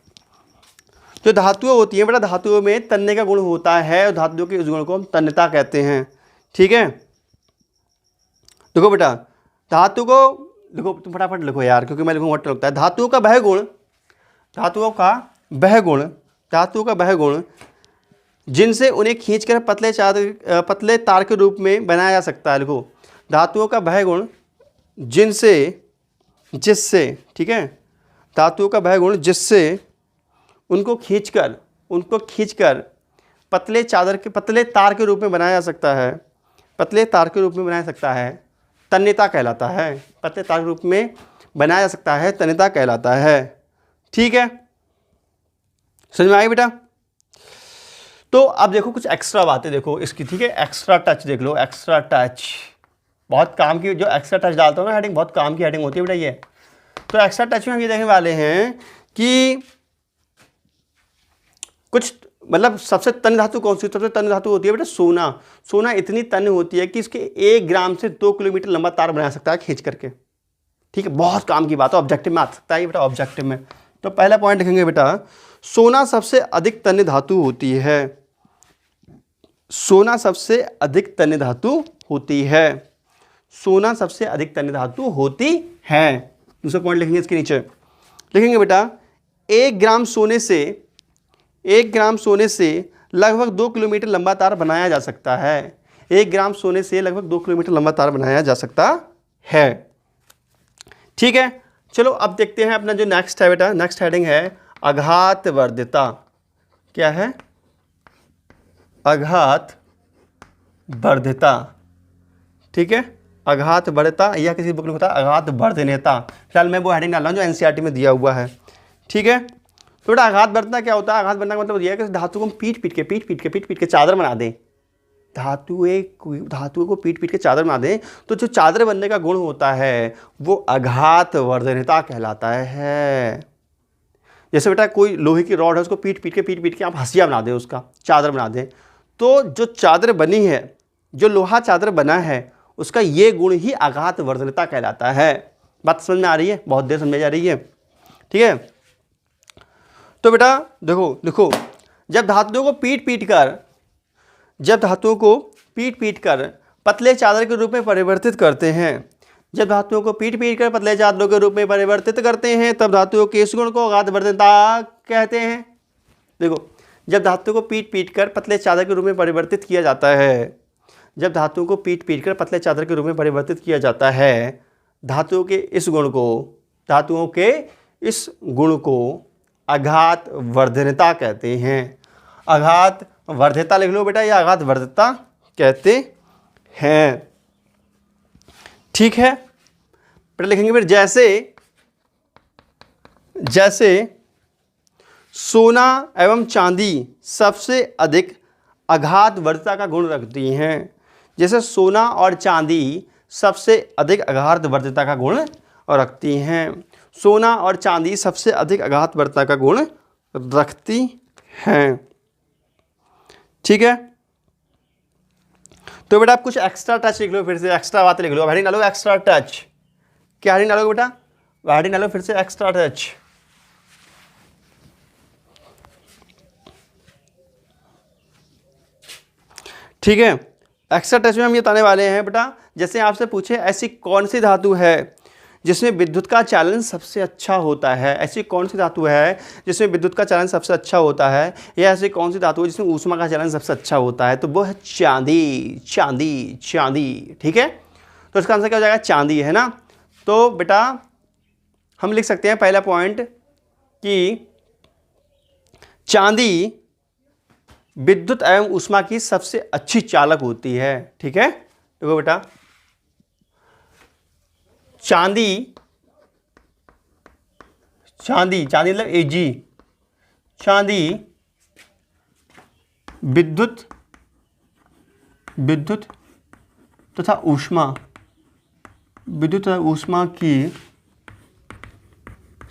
जो धातुएं होती हैं बेटा, धातुओं में तन्य का गुण होता है और धातुओं के इस गुण को हम तन्यता कहते हैं, ठीक है। देखो बेटा, धातु को देखो, तुम फटाफट लिखो यार, क्योंकि मैं लिखूँगा लगता है। धातुओं का वह गुण, धातुओं का वह गुण, धातुओं का वह गुण जिनसे उन्हें खींचकर पतले तार के रूप में बनाया जा सकता है। लिखो, धातुओं का वह गुण जिससे, ठीक है, धातुओं का वह गुण जिससे उनको खींचकर पतले तार के रूप में बनाया जा सकता है, पतले तार के रूप में बनाया जा सकता है, तन्यता कहलाता है। पतले तार के रूप में बनाया जा सकता है, तन्यता कहलाता है, ठीक है। समझ में आई बेटा? तो अब देखो कुछ एक्स्ट्रा बातें देखो इसकी, ठीक है। एक्स्ट्रा टच देख लो, एक्स्ट्रा टच बहुत काम की, जो एक्स्ट्रा टच डालता हूँ ना हेडिंग, बहुत काम की हेडिंग होती है बेटा ये। तो एक्स्ट्रा टच में हम ये देखने वाले हैं कि कुछ मतलब सबसे तन्य धातु कौन सी? सबसे तन्य धातु होती है बेटा सोना। सोना इतनी तन्य होती है कि इसके 1 ग्राम से 2 किलोमीटर लंबा तार बना सकता है खींच करके, ठीक है। बहुत काम की बात है, ऑब्जेक्टिव में आ सकता है बेटा, ऑब्जेक्टिव में। तो पहला पॉइंट लिखेंगे बेटा, सोना सबसे अधिक तन्य धातु होती है। सोना सबसे अधिक तन्य धातु होती है। सोना सबसे अधिक तन्य धातु होती है। दूसरा पॉइंट लिखेंगे इसके नीचे, लिखेंगे बेटा 1 ग्राम सोने से लगभग 2 किलोमीटर लंबा तार बनाया जा सकता है। 1 ग्राम सोने से लगभग 2 किलोमीटर लंबा तार बनाया जा सकता है, ठीक है। चलो अब देखते हैं अपना जो नेक्स्ट है बेटा, नेक्स्ट हेडिंग है आघात वर्धिता। क्या है? आघात वर्धिता, ठीक है। आघात वर्धिता, या किसी बुक में होता है आघात वर्धनेता। फिलहाल मैं वो हेडिंग डाल रहा हूँ जो एनसीईआरटी में दिया हुआ है, ठीक है। तो बेटा आघात वर्धना क्या होता है? आघात वर्धना का मतलब यह है कि धातु को हम पीट पीट के चादर बना दें, धातु को पीट के चादर बना दें, तो जो चादर बनने का गुण होता है वो आघात वर्धनता कहलाता है। जैसे बेटा कोई लोहे की रॉड है, उसको पीट के आप हंसिया बना दें, उसका चादर बना दें, तो जो चादर बनी है, जो लोहा चादर बना है, उसका ये गुण ही आघात वर्धनता कहलाता है। बात समझ में आ रही है? बहुत देर समझ में आ रही है, ठीक है। तो बेटा देखो लिखो, जब धातुओं को पीट कर पतले चादर के रूप में परिवर्तित करते हैं, जब धातुओं को पीट कर पतले चादरों के रूप में परिवर्तित करते हैं, तब धातुओं के इस गुण को आघात वर्धनता कहते हैं। देखो, जब धातु को पीट कर पतले चादर के रूप में परिवर्तित किया जाता है, जब धातुओं को पीट कर पतले चादर के रूप में परिवर्तित किया जाता है, धातुओं के इस गुण को आघात वर्धनता कहते हैं। आघात वर्धिता लिख लो बेटा, या आघात वर्धिता कहते हैं, ठीक है। बेटा लिखेंगे फिर जैसे सोना एवं चांदी सबसे अधिक आघात वर्धिता का गुण रखती हैं। जैसे सोना और चांदी सबसे अधिक आघात वर्धिता का गुण रखती हैं। सोना और चांदी सबसे अधिक आघात वर्धिता का गुण रखती हैं, ठीक है। तो बेटा आप कुछ एक्स्ट्रा टच लिख लो, फिर से एक्स्ट्रा बातें लिख लो। हेडिंग डालो एक्स्ट्रा टच। क्या हेडिंग डालोगे बेटा? हेडिंग डालो फिर से एक्स्ट्रा टच। ठीक है, एक्स्ट्रा टच में हम ये बताने वाले हैं बेटा, जैसे आपसे पूछे ऐसी कौन सी धातु है जिसमें विद्युत का चालन सबसे अच्छा होता है? ऐसी कौन सी धातु है जिसमें विद्युत का चालन सबसे अच्छा होता है, या ऐसी कौन सी धातु है जिसमें ऊष्मा का चालन सबसे अच्छा होता है? तो वो है चांदी, चांदी, चांदी। ठीक है, तो इसका आंसर क्या हो जाएगा? चांदी, है ना। तो बेटा हम लिख सकते हैं पहला पॉइंट कि चांदी विद्युत एवं ऊष्मा की सबसे अच्छी चालक होती है। ठीक है, देखो बेटा, चांदी, चांदी, चांदी मतलब Ag, चांदी विद्युत, विद्युत तथा ऊष्मा, विद्युत तथा ऊष्मा की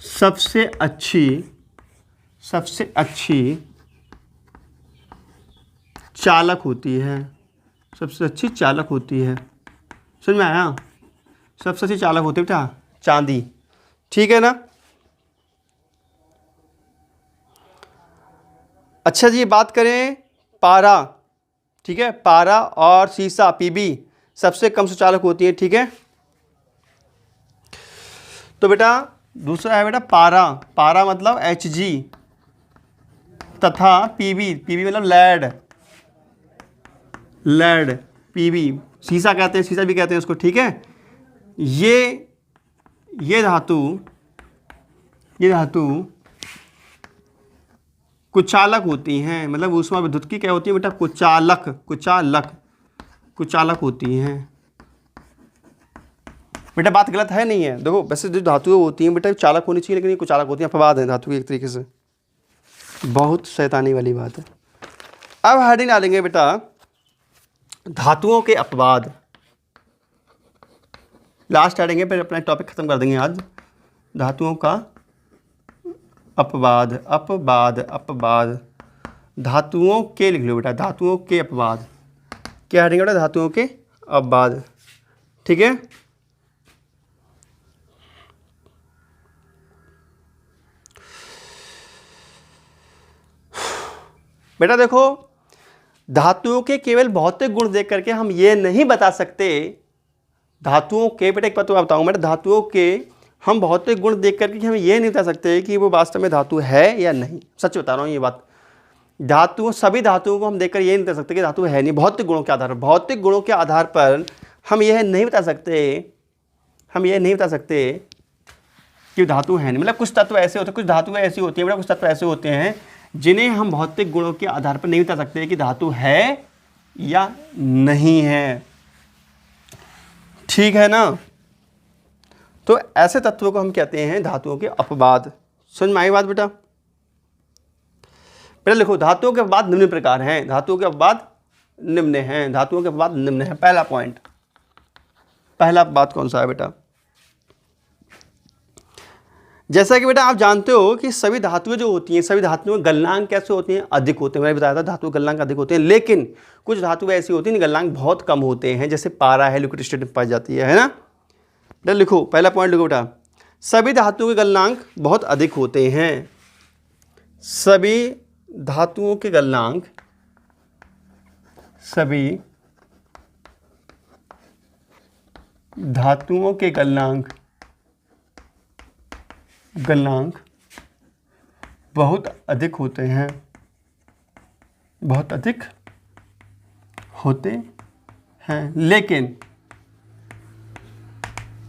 सबसे अच्छी, सबसे अच्छी चालक होती है, सबसे अच्छी चालक होती है। समझ में आया? सबसे अच्छी चालक होती है बेटा चांदी। ठीक है ना। अच्छा जी, बात करें पारा। ठीक है, पारा और सीसा Pb सबसे कम सुचालक होती है। ठीक है, तो बेटा दूसरा है बेटा पारा, पारा मतलब Hg तथा Pb, Pb मतलब लेड, लेड, Pb, सीसा कहते हैं, सीसा भी कहते हैं उसको। ठीक है, ये धातु, ये धातु कुचालक होती हैं, मतलब ऊष्मा विद्युत की क्या होती है बेटा? कुचालक, कुचालक, कुचालक होती हैं। बेटा बात गलत है नहीं है? देखो वैसे जो धातुएं होती हैं बेटा चालक होनी चाहिए, लेकिन ये कुचालक होती हैं, अपवाद है धातु की एक तरीके से। बहुत शैतानी वाली बात है। अब हेडिंग डालेंगे बेटा धातुओं के अपवाद। लास्ट हेडिंग है, फिर अपना टॉपिक खत्म कर देंगे आज। धातुओं का अपवाद, अपवाद, अपवाद, धातुओं के लिख लो बेटा, धातुओं के अपवाद। क्या हेडिंग बेटा? धातुओं के अपवाद। ठीक है, बेटा देखो धातुओं के केवल भौतिक गुण देख करके हम ये नहीं बता सकते, धातुओं के बेटा एक बात तो बताऊँ बेटा, धातुओं के हम भौतिक गुण देख करके हम ये नहीं बता सकते कि वो वास्तव में धातु है या नहीं। सच बता रहा हूँ ये बात। धातुओं, सभी धातुओं को हम देखकर ये नहीं बता सकते कि धातु है नहीं, भौतिक गुणों के आधार पर, भौतिक गुणों के आधार पर हम यह नहीं बता सकते, हम ये नहीं बता सकते कि धातु है नहीं। मतलब कुछ तत्व ऐसे होते हैं, कुछ धातुएं ऐसी होती हैं बेटा, कुछ तत्व ऐसे होते हैं जिन्हें हम भौतिक गुणों के आधार पर नहीं बता सकते कि धातु है या नहीं है। ठीक है ना। तो ऐसे तत्वों को हम कहते हैं धातुओं के अपवाद। समझ में आई बात बेटा? बेटा लिखो धातुओं के अपवाद निम्न प्रकार हैं, धातुओं के अपवाद निम्न हैं, धातुओं के अपवाद निम्न हैं। पहला पॉइंट, पहला अपवाद कौन सा है बेटा? जैसा कि बेटा आप जानते हो कि सभी धातुएं जो होती हैं, सभी धातुओं में गलनांक कैसे होते हैं? अधिक होते हैं। मैंने बताया था धातु गलनांक अधिक होते हैं, लेकिन कुछ धातुएं ऐसी होती हैं गलनांक बहुत कम होते हैं, जैसे पारा है, लिक्विड स्टेट में पाई जाती है ना। बेटा लिखो पहला पॉइंट लिखो बेटा, सभी धातुओं के गलनांक बहुत अधिक होते हैं, सभी धातुओं के गलनांक, सभी धातुओं के गलनांक, गलनांक बहुत अधिक होते हैं, बहुत अधिक होते हैं, लेकिन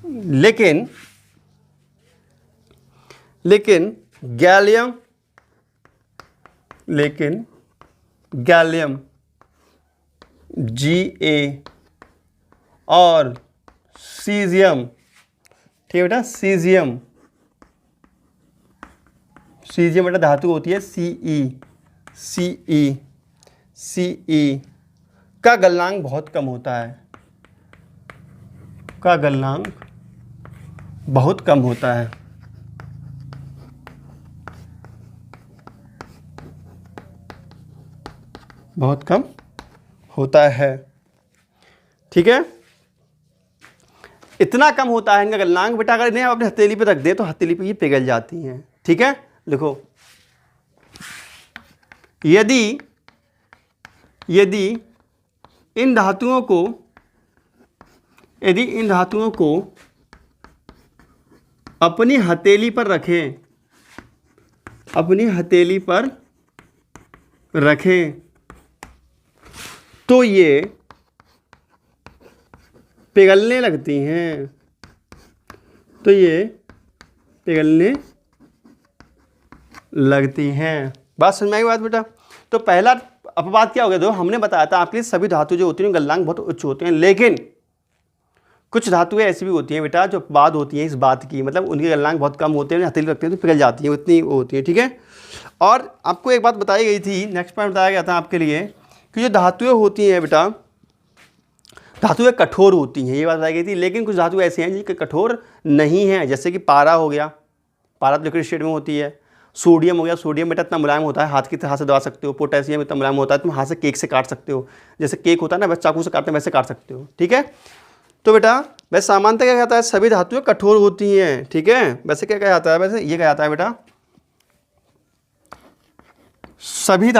लेकिन लेकिन गैलियम, लेकिन गैलियम Ga और सीजियम, ठीक है बेटा, सीजियम, सीजियम बेटा धातु होती है Ce का गलनांक बहुत कम होता है, का गलनांक बहुत कम होता है। बहुत कम होता है। ठीक है, इतना कम होता है इनका गलनांक बेटा, अगर इन्हें अपने हथेली पे रख दें तो हथेली पे ये पिघल जाती हैं। ठीक है, देखो यदि यदि इन धातुओं को अपनी हथेली पर रखें, अपनी हथेली पर रखें तो ये पिघलने लगती हैं, तो ये पिघलने लगती हैं। बात समझ में आई बात बेटा? तो पहला अपवाद क्या हो गया? दो हमने बताया था आपके लिए सभी धातु जो होती हैं गलनांक बहुत उच्च होते हैं, लेकिन कुछ धातुएं ऐसी भी होती हैं बेटा जो अपवाद होती हैं इस बात की, मतलब उनके गलनांक बहुत कम होते हैं, हथेली रखते हैं तो पिघल जाती हैं, उतनी वो होती है। ठीक है। और आपको एक बात बताई गई थी, नेक्स्ट पॉइंट बताया गया था आपके लिए कि जो धातुएं होती हैं बेटा, धातुएं कठोर होती हैं, ये बात बताई गई थी। लेकिन कुछ धातुएं ऐसी हैं जिनके कठोर नहीं हैं, जैसे कि पारा हो गया, पारा तो लिक्विड स्टेट में होती है। सोडियम हो गया, सोडियम बेटा इतना मुलायम होता है हाथ की हाथ से दबा सकते हो। पोटेशियम इतना मुलायम होता है तुम हाथ से केक से काट सकते हो, जैसे केक होता है ना वैसे चाकू से काटते हैं वैसे काट सकते हो। ठीक है। तो बेटा वैसे सामान्यतः क्या कहता है, सभी धातुएं कठोर होती हैं। ठीक है। वैसे क्या कहा जाता है, वैसे ये कहा जाता है बेटा सभी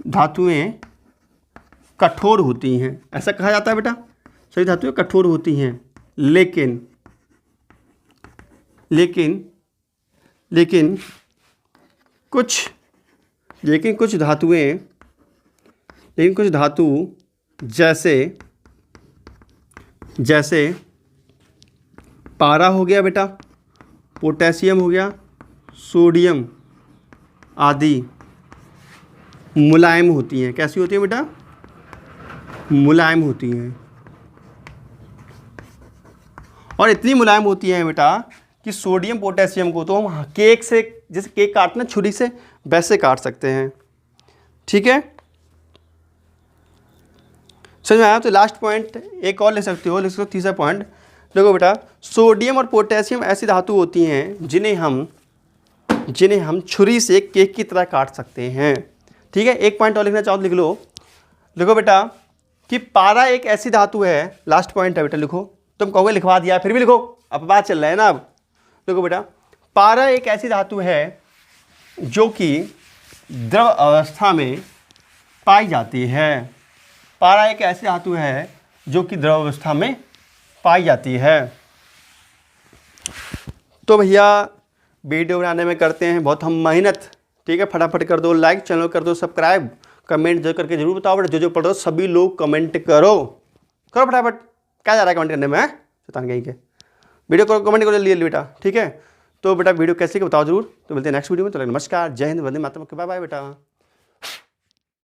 धातुएं कठोर होती हैं, ऐसा कहा जाता है बेटा, सभी धातुएं कठोर होती हैं। लेकिन कुछ धातु जैसे पारा हो गया बेटा, पोटेशियम हो गया, सोडियम आदि मुलायम होती हैं। कैसी होती है बेटा? मुलायम होती हैं। और इतनी मुलायम होती हैं बेटा कि सोडियम पोटेशियम को तो हम केक से, जैसे केक काटना छुरी से वैसे काट सकते हैं। ठीक है। समझ में आया? तो लास्ट पॉइंट एक और ले सकते हो, लिख सकते हो तीसरा पॉइंट। देखो बेटा सोडियम और पोटेशियम ऐसी धातु होती हैं जिन्हें हम छुरी से केक की तरह काट सकते हैं। ठीक है। एक पॉइंट और लिखना चाहो तो लिख लो। देखो बेटा कि पारा एक ऐसी धातु है, लास्ट पॉइंट है बेटा, लिखो। तुम कहोगे लिखवा दिया, फिर भी लिखो, अब बात चल रहा है ना। अब देखो बेटा पारा एक ऐसी धातु है जो कि द्रव अवस्था में पाई जाती है। पारा एक ऐसी धातु है जो कि द्रव अवस्था में पाई जाती है। तो भैया वीडियो बनाने में करते हैं बहुत हम मेहनत। ठीक है। फटाफट कर दो लाइक, चैनल कर दो सब्सक्राइब, कमेंट जो करके जरूर बताओ बेटा, जो पढ़ रहे हो सभी लोग कमेंट करो फटाफट। क्या जा रहा है कमेंट करने में? शैतान कहीं के। वीडियो को कमेंट करो जल्दी बेटा। ठीक है। तो बेटा वीडियो कैसे बताओ जरूर। तो मिलते हैं नेक्स्ट वीडियो में। तो नमस्कार, जय हिंद, वंदे मातरम, बाय बाय बेटा।